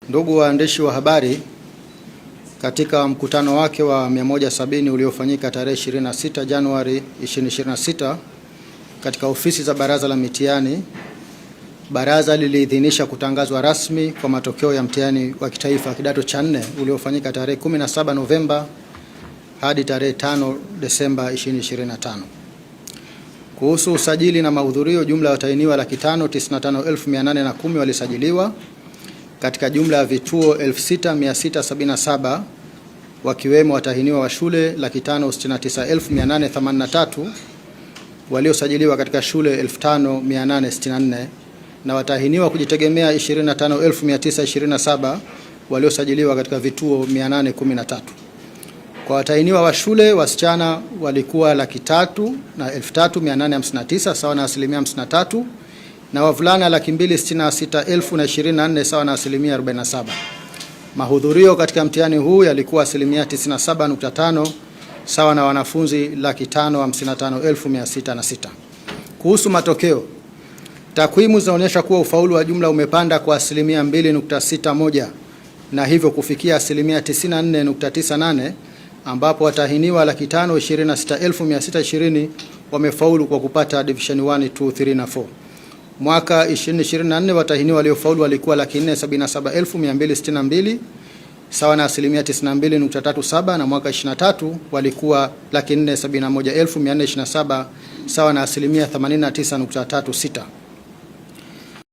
Ndugu waandishi wa habari, katika mkutano wake wa 170 uliofanyika tarehe 26 Januari 2026 katika ofisi za Baraza la Mitihani, Baraza liliidhinisha kutangazwa rasmi kwa matokeo ya mtihani wa kitaifa kidato cha 4 uliofanyika tarehe 17 Novemba hadi tarehe 5 Desemba 2025. Kuhusu usajili na mahudhurio, jumla ya watahiniwa 595,810 walisajiliwa katika jumla ya vituo 6677, wakiwemo watahiniwa wa shule 569,883 waliosajiliwa katika shule 5864 na watahiniwa kujitegemea 25,927 waliosajiliwa katika vituo 813. Kwa watahiniwa wa shule, wasichana walikuwa 303,859 sawa na 53%, na wavulana 266,024 sawa na 47%. Mahudhurio katika mtihani huu yalikuwa 97.5 sawa na wanafunzi 555,606. Kuhusu matokeo, takwimu zinaonyesha kuwa ufaulu wa jumla umepanda kwa 2.61 na hivyo kufikia 94.98, ambapo watahiniwa 526,620 wamefaulu kwa kupata division 1, 2, 3 na 4. Mwaka 2024 watahiniwa waliofaulu walikuwa 477,262 sawa na 92.37, na mwaka 2023 walikuwa 471,427 sawa na 89.36.